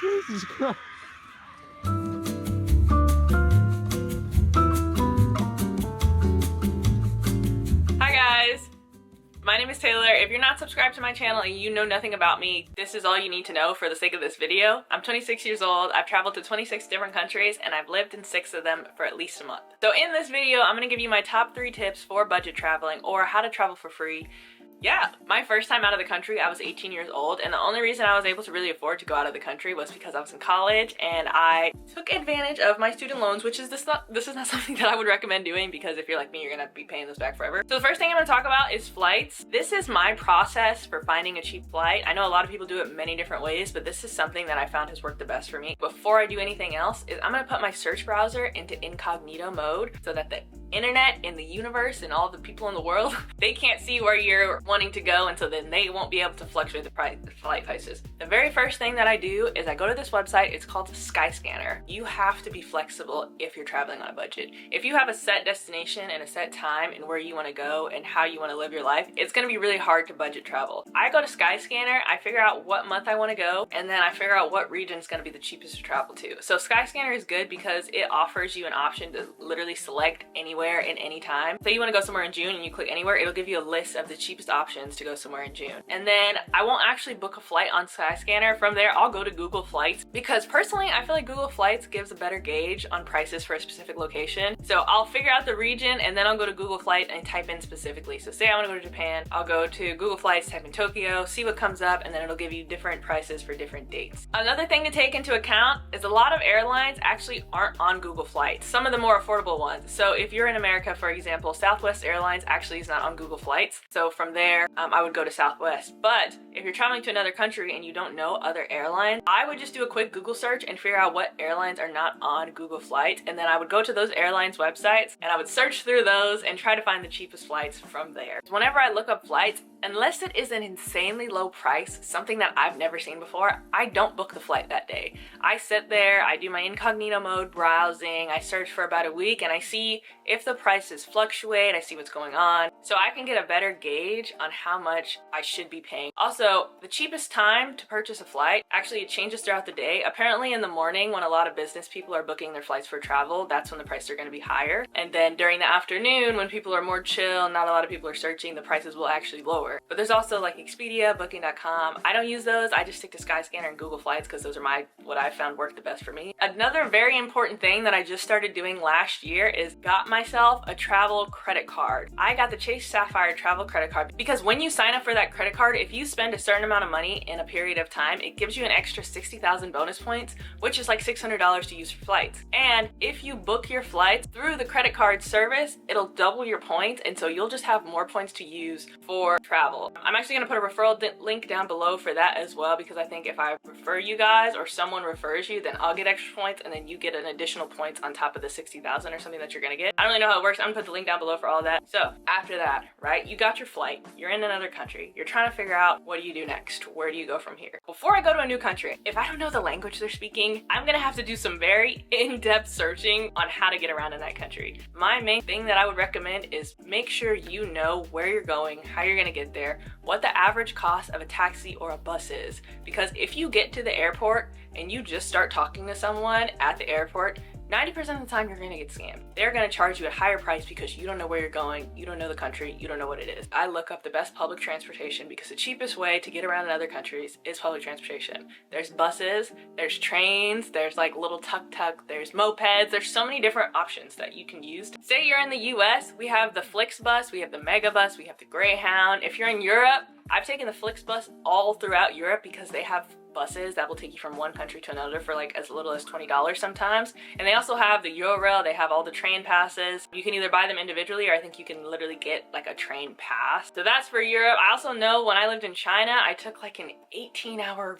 Jesus Christ. Hi guys, my name is Taylor. If you're not subscribed to my channel and you know nothing about me, this is all you need to know for the sake of this video. I'm 26 years old, I've traveled to 26 different countries, and I've lived in 6 of them for at least a month. So in this video, I'm gonna give you my top 3 tips for budget traveling or how to travel for free. Yeah, my first time out of the country, I was 18 years old, and the only reason I was able to really afford to go out of the country was because I was in college and I took advantage of my student loans, which is this is not something that I would recommend doing, because if you're like me, you're gonna be paying this back forever. So the first thing I'm gonna talk about is flights. This is my process for finding a cheap flight. I know a lot of people do it many different ways, but this is something that I found has worked the best for me. Before I do anything else, I'm gonna put my search browser into incognito mode so that the internet and the universe and all the people in the world, they can't see where you're wanting to go, and so then they won't be able to fluctuate the flight prices. The very first thing that I do is I go to this website. It's called Skyscanner. You have to be flexible if you're traveling on a budget. If you have a set destination and a set time and where you want to go and how you want to live your life, it's going to be really hard to budget travel. I go to Skyscanner, I figure out what month I want to go, and then I figure out what region is going to be the cheapest to travel to. So Skyscanner is good because it offers you an option to literally select anywhere in any time. Say you want to go somewhere in June and you click anywhere, it'll give you a list of the cheapest options to go somewhere in June. And then I won't actually book a flight on Skyscanner. From there, I'll go to Google Flights, because personally, I feel like Google Flights gives a better gauge on prices for a specific location. So I'll figure out the region and then I'll go to Google Flight and type in specifically. So say I want to go to Japan, I'll go to Google Flights, type in Tokyo, see what comes up, and then it'll give you different prices for different dates. Another thing to take into account is a lot of airlines actually aren't on Google Flights, some of the more affordable ones. So if you're in America, for example, Southwest Airlines actually is not on Google Flights. So from there, I would go to Southwest. But if you're traveling to another country and you don't know other airlines, I would just do a quick Google search and figure out what airlines are not on Google Flights. And then I would go to those airlines websites and I would search through those and try to find the cheapest flights from there. Whenever I look up flights, unless it is an insanely low price, something that I've never seen before, I don't book the flight that day. I sit there, I do my incognito mode browsing, I search for about a week, and I see if the prices fluctuate, I see what's going on, so I can get a better gauge on how much I should be paying. Also, the cheapest time to purchase a flight, actually it changes throughout the day. Apparently in the morning, when a lot of business people are booking their flights for travel, that's when the prices are going to be higher. And then during the afternoon, when people are more chill, not a lot of people are searching, the prices will actually lower. But there's also like Expedia, Booking.com. I don't use those. I just stick to Skyscanner and Google Flights because those are what I found work the best for me. Another very important thing that I just started doing last year is got myself a travel credit card. I got the Chase Sapphire travel credit card because when you sign up for that credit card, if you spend a certain amount of money in a period of time, it gives you an extra 60,000 bonus points, which is like $600 to use for flights. And if you book your flights through the credit card service, it'll double your points, and so you'll just have more points to use for travel. I'm actually going to put a referral link down below for that as well, because I think if I refer you guys or someone refers you, then I'll get extra points and then you get an additional points on top of the 60,000 or something that you're going to get. I don't really know how it works. I'm going to put the link down below for all of that. So after that, right, you got your flight, you're in another country, you're trying to figure out what do you do next? Where do you go from here? Before I go to a new country, if I don't know the language they're speaking, I'm going to have to do some very in-depth searching on how to get around in that country. My main thing that I would recommend is make sure you know where you're going, how you're going to get there, what the average cost of a taxi or a bus is. Because if you get to the airport and you just start talking to someone at the airport, 90% of the time you're gonna get scammed. They're gonna charge you a higher price because you don't know where you're going, you don't know the country, you don't know what it is. I look up the best public transportation because the cheapest way to get around in other countries is public transportation. There's buses, there's trains, there's like little tuk-tuk, there's mopeds, there's so many different options that you can use. Say you're in the US, we have the Flixbus, we have the Megabus, we have the Greyhound. If you're in Europe, I've taken the Flixbus all throughout Europe because they have buses that will take you from one country to another for like as little as $20 sometimes. And they also have the Eurail, they have all the train passes. You can either buy them individually, or I think you can literally get like a train pass. So that's for Europe. I also know when I lived in China, I took like an 18-hour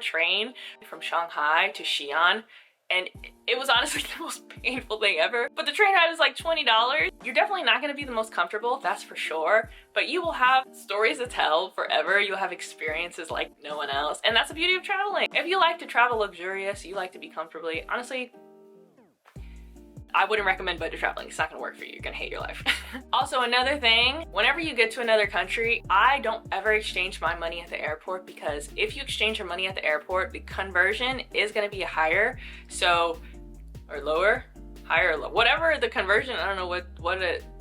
train from Shanghai to Xi'an. And it was honestly the most painful thing ever. But the train ride was like $20. You're definitely not gonna be the most comfortable, that's for sure. But you will have stories to tell forever. You'll have experiences like no one else. And that's the beauty of traveling. If you like to travel luxurious, you like to be comfortably, honestly, I wouldn't recommend budget traveling. It's not gonna work for you. You're gonna hate your life. Also, another thing, whenever you get to another country, I don't ever exchange my money at the airport, because if you exchange your money at the airport, the conversion is gonna be higher. So, or lower, higher or low, whatever the conversion, I don't know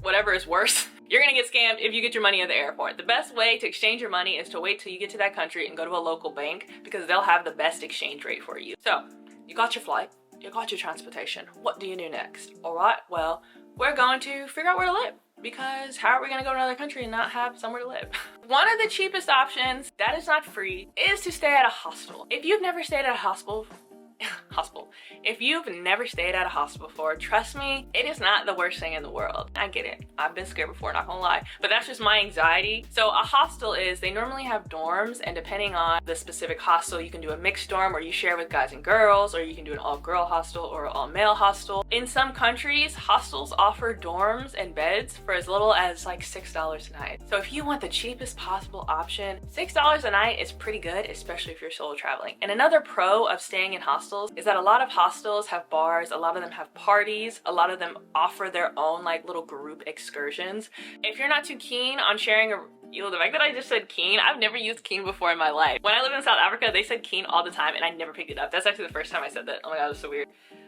whatever is worse. You're gonna get scammed if you get your money at the airport. The best way to exchange your money is to wait till you get to that country and go to a local bank, because they'll have the best exchange rate for you. So, you got your flight, you got your transportation. What do you do next? All right, well, we're going to figure out where to live, because how are we gonna go to another country and not have somewhere to live? One of the cheapest options that is not free is to stay at a hostel. If you've never stayed at a hostel, if you've never stayed at a hostel before, trust me, it is not the worst thing in the world. I get it. I've been scared before, not gonna lie, but that's just my anxiety. So a hostel is, they normally have dorms, and depending on the specific hostel, you can do a mixed dorm where you share with guys and girls, or you can do an all-girl hostel or an all-male hostel. In some countries, hostels offer dorms and beds for as little as like $6 a night. So if you want the cheapest possible option, $6 a night is pretty good, especially if you're solo traveling. And another pro of staying in hostels is that a lot of hostels have bars, a lot of them have parties, a lot of them offer their own like little group excursions. If you're not too keen on sharing the fact that I just said keen, I've never used keen before in my life. When I lived in South Africa, they said keen all the time and I never picked it up. That's actually the first time I said that. Oh my god, it was so weird.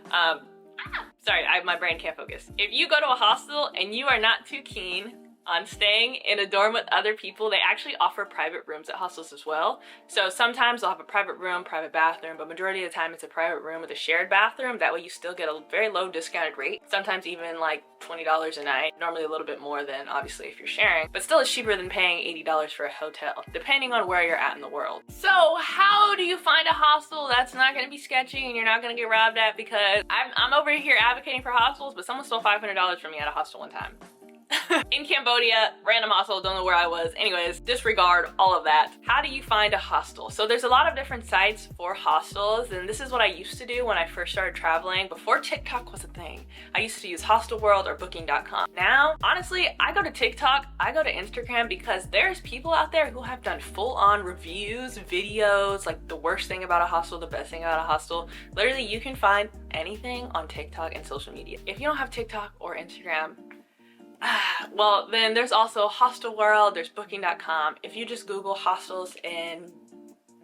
Sorry, my brain can't focus. If you go to a hostel and you are not too keen on staying in a dorm with other people, they actually offer private rooms at hostels as well. So sometimes they'll have a private room, private bathroom, but majority of the time it's a private room with a shared bathroom. That way you still get a very low discounted rate. Sometimes even like $20 a night, normally a little bit more than obviously if you're sharing, but still it's cheaper than paying $80 for a hotel, depending on where you're at in the world. So how do you find a hostel that's not gonna be sketchy and you're not gonna get robbed at? Because I'm over here advocating for hostels, but someone stole $500 from me at a hostel one time. In Cambodia, random hostel, don't know where I was. Anyways, disregard all of that. How do you find a hostel? So there's a lot of different sites for hostels, and this is what I used to do when I first started traveling before TikTok was a thing. I used to use Hostelworld or Booking.com. Now, honestly, I go to TikTok, I go to Instagram, because there's people out there who have done full-on reviews, videos, like the worst thing about a hostel, the best thing about a hostel. Literally, you can find anything on TikTok and social media. If you don't have TikTok or Instagram, well, then there's also Hostelworld, there's Booking.com. If you just Google hostels in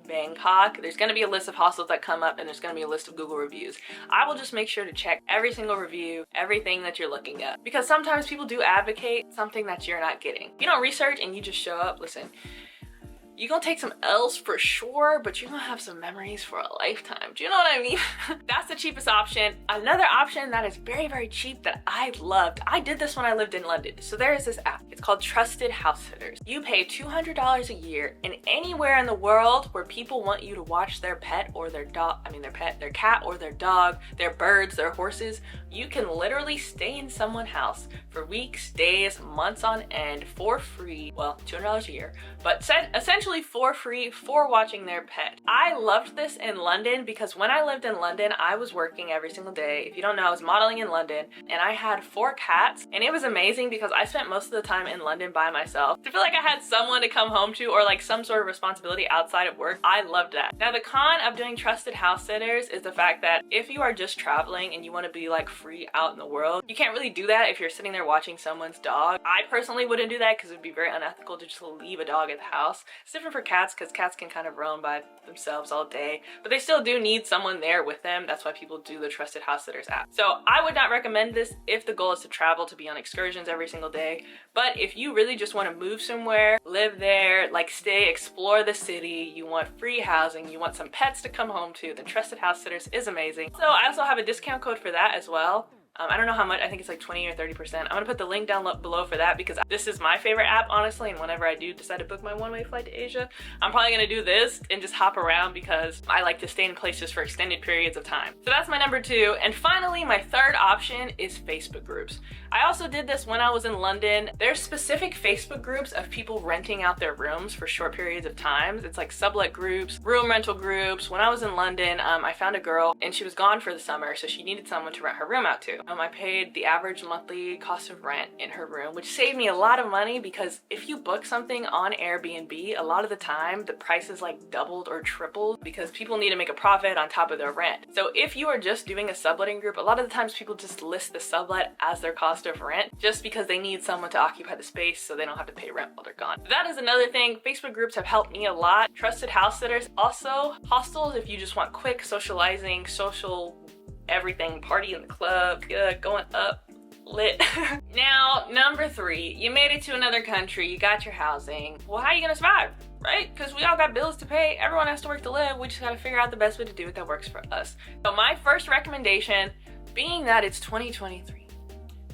Bangkok, there's gonna be a list of hostels that come up, and there's gonna be a list of Google reviews. I will just make sure to check every single review, everything that you're looking at, because sometimes people do advocate something that you're not getting. If you don't research and you just show up, listen, you're gonna take some L's for sure, but you're gonna have some memories for a lifetime. Do you know what I mean? That's the cheapest option. Another option that is very, very cheap that I loved, I did this when I lived in London. So there is this app, it's called Trusted House Sitters. You pay $200 a year, and anywhere in the world where people want you to watch their pet or their dog, their cat or their dog, their birds, their horses, you can literally stay in someone's house for weeks, days, months on end for free. Well, $200 a year, but essentially for free for watching their pet. I loved this in London because when I lived in London, I was working every single day. If you don't know, I was modeling in London, and I had 4 cats, and it was amazing because I spent most of the time in London by myself. To feel like I had someone to come home to, or like some sort of responsibility outside of work, I loved that. Now the con of doing trusted house sitters is the fact that if you are just traveling and you want to be like free out in the world, you can't really do that if you're sitting there watching someone's dog. I personally wouldn't do that because it would be very unethical to just leave a dog at the house. It's different for cats because cats can kind of roam by themselves all day, but they still do need someone there with them. That's why people do the Trusted House Sitters app. So I would not recommend this if the goal is to travel, to be on excursions every single day. But if you really just want to move somewhere, live there, like stay, explore the city, you want free housing, you want some pets to come home to, then Trusted House Sitters is amazing. So I also have a discount code for that as well. I don't know how much, I think it's like 20 or 30%. I'm gonna put the link down below for that because this is my favorite app, honestly, and whenever I do decide to book my one-way flight to Asia, I'm probably gonna do this and just hop around because I like to stay in places for extended periods of time. So that's my number 2. And finally, my third option is Facebook groups. I also did this when I was in London. There's specific Facebook groups of people renting out their rooms for short periods of time. It's like sublet groups, room rental groups. When I was in London, I found a girl and she was gone for the summer, so she needed someone to rent her room out to. I paid the average monthly cost of rent in her room, which saved me a lot of money because if you book something on Airbnb, a lot of the time the price is like doubled or tripled because people need to make a profit on top of their rent. So if you are just doing a subletting group, a lot of the times people just list the sublet as their cost of rent just because they need someone to occupy the space so they don't have to pay rent while they're gone. That is another thing. Facebook groups have helped me a lot. Trusted house sitters. Also, hostels if you just want quick socializing, social everything, party in the club, going up, lit. Now, number 3, you made it to another country, you got your housing. Well, how are you gonna survive, right? Because we all got bills to pay, everyone has to work to live, we just gotta figure out the best way to do it that works for us. So my first recommendation, being that it's 2023,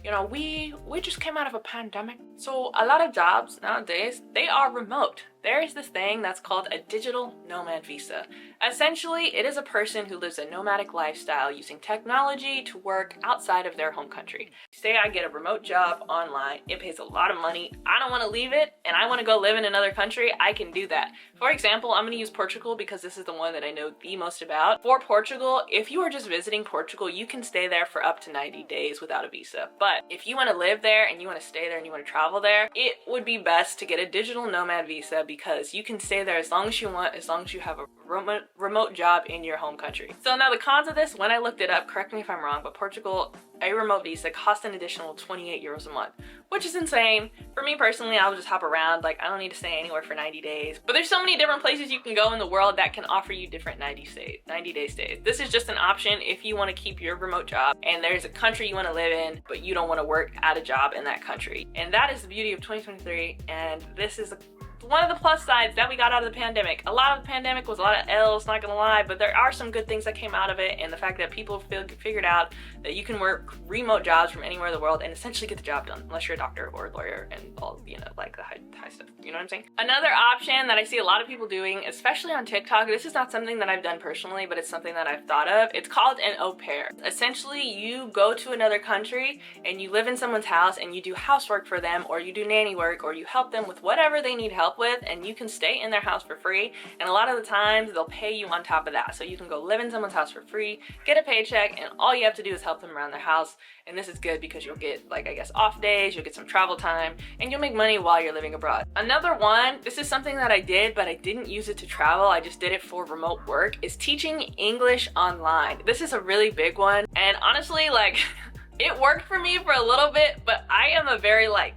you know, we just came out of a pandemic, so a lot of jobs nowadays, they are remote. There is this thing that's called a digital nomad visa. Essentially, it is a person who lives a nomadic lifestyle using technology to work outside of their home country. Say I get a remote job online, it pays a lot of money, I don't want to leave it, and I want to go live in another country, I can do that. For example, I'm going to use Portugal because this is the one that I know the most about. For Portugal, if you are just visiting Portugal, you can stay there for up to 90 days without a visa. But if you want to live there and you want to stay there and you want to travel there, it would be best to get a digital nomad visa because you can stay there as long as you want, as long as you have a remote job in your home country. So now the cons of this, when I looked it up, correct me if I'm wrong, but Portugal, a remote visa costs an additional 28 euros a month, which is insane. For me personally, I'll just hop around, like I don't need to stay anywhere for 90 days. But there's so many different places you can go in the world that can offer you different 90-day stays. This is just an option if you want to keep your remote job and there's a country you want to live in, but you don't want to work at a job in that country. And that is the beauty of 2023, and this is one of the plus sides that we got out of the pandemic. A lot of the pandemic was a lot of L's, not gonna lie, but there are some good things that came out of it, and the fact that people figured out that you can work remote jobs from anywhere in the world and essentially get the job done, unless you're a doctor or a lawyer and all, you know, like the high stuff, you know what I'm saying? Another option that I see a lot of people doing, especially on TikTok, this is not something that I've done personally, but it's something that I've thought of. It's called an au pair. Essentially, you go to another country and you live in someone's house and you do housework for them, or you do nanny work, or you help them with whatever they need help with, and you can stay in their house for free. And a lot of the times they'll pay you on top of that, so you can go live in someone's house for free, get a paycheck, and all you have to do is help them around their house. And this is good because you'll get, like, I guess, off days, you'll get some travel time, and you'll make money while you're living abroad. Another one, this is something that I did, but I didn't use it to travel, I just did it for remote work, is teaching English online. This is a really big one, and honestly, like, it worked for me for a little bit, but I am a very, like,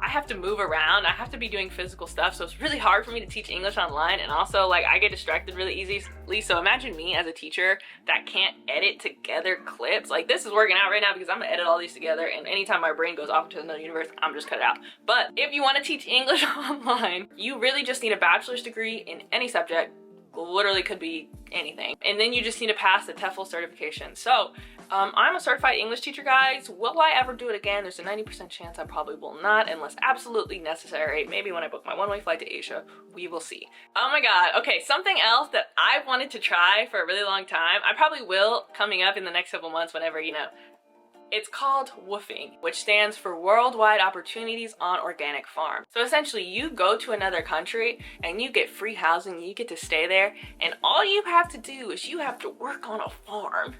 I have to move around, I have to be doing physical stuff, so it's really hard for me to teach English online, and also, like, I get distracted really easily. So imagine me as a teacher that can't edit together clips. Like, this is working out right now because I'm gonna edit all these together, and anytime my brain goes off into another universe, I'm just cut it out. But if you want to teach English online, you really just need a bachelor's degree in any subject. Literally could be anything, and then you just need to pass the TEFL certification. So I'm a certified English teacher, guys. Will I ever do it again? There's a 90% chance I probably will not, unless absolutely necessary. Maybe when I book my one-way flight to Asia, we will see. Oh my god. Okay, something else that I've wanted to try for a really long time, I probably will coming up in the next couple months whenever, you know, it's called WWOOFing, which stands for Worldwide Opportunities on Organic Farm. So essentially, you go to another country and you get free housing, you get to stay there, and all you have to do is you have to work on a farm.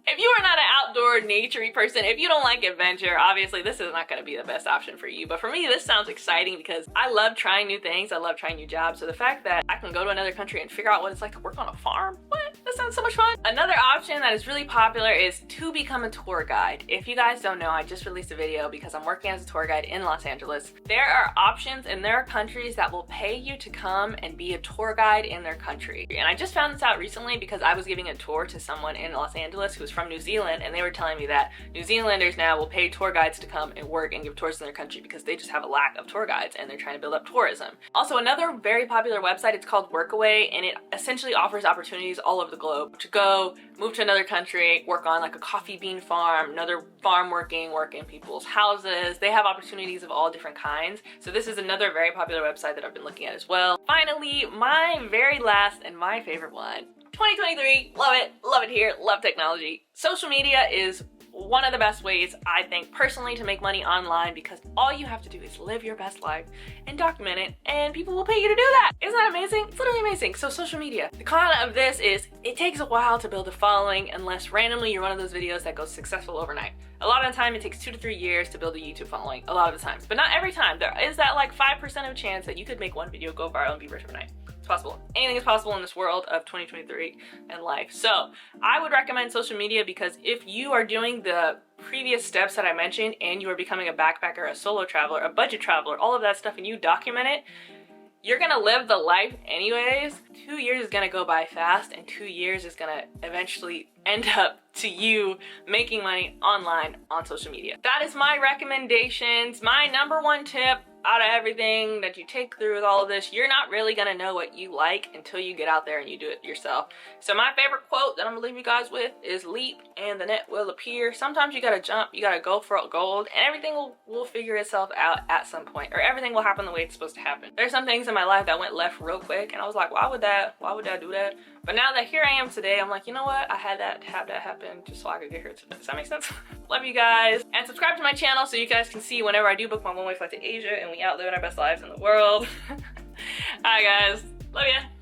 If you are not an outdoor, naturey person, if you don't like adventure, obviously this is not gonna be the best option for you. But for me, this sounds exciting because I love trying new things, I love trying new jobs. So the fact that I can go to another country and figure out what it's like to work on a farm, what? That sounds so much fun. Another option that is really popular is to become a tour guide. If you guys don't know, I just released a video because I'm working as a tour guide in Los Angeles. There are options and there are countries that will pay you to come and be a tour guide in their country. And I just found this out recently because I was giving a tour to someone in Los Angeles who was from New Zealand, and they were telling me that New Zealanders now will pay tour guides to come and work and give tours in their country because they just have a lack of tour guides and they're trying to build up tourism. Also, another very popular website, it's called Workaway, and it essentially offers opportunities all over the globe to go move to another country, work on like a coffee bean farm, another farm work in people's houses. They have opportunities of all different kinds. So this is another very popular website that I've been looking at as well. Finally, my very last and my favorite one, 2023, love it here, love technology. Social media is one of the best ways, I think, personally, to make money online because all you have to do is live your best life and document it, and people will pay you to do that. Isn't that amazing? It's literally amazing. amazing. So social media. The con of this is it takes a while to build a following unless randomly you're one of those videos that goes successful overnight. A lot of the time it takes 2 to 3 years to build a YouTube following, a lot of the times, but not every time. There is that like 5% of chance that you could make one video go viral and be rich overnight. It's possible. Anything is possible in this world of 2023 and life. So I would recommend social media because if you are doing the previous steps that I mentioned and you are becoming a backpacker, a solo traveler, a budget traveler, all of that stuff, and you document it, you're gonna live the life anyways. 2 years is gonna go by fast, and 2 years is gonna eventually end up to you making money online on social media. That is my recommendations. My #1 tip out of everything that you take through with all of this, you're not really gonna know what you like until you get out there and you do it yourself. So my favorite quote that I'm gonna leave you guys with is leap and the net will appear. Sometimes you gotta jump, you gotta go for gold, and everything will figure itself out at some point, or everything will happen the way it's supposed to happen. There's some things in my life that went left real quick and I was like, why would I do that? But now that here I am today, I'm like, you know what? I had to have that happen just so I could get here today. Does that make sense? Love you guys. And subscribe to my channel so you guys can see whenever I do book my one-way flight to Asia and we out living our best lives in the world. Alright guys, love ya.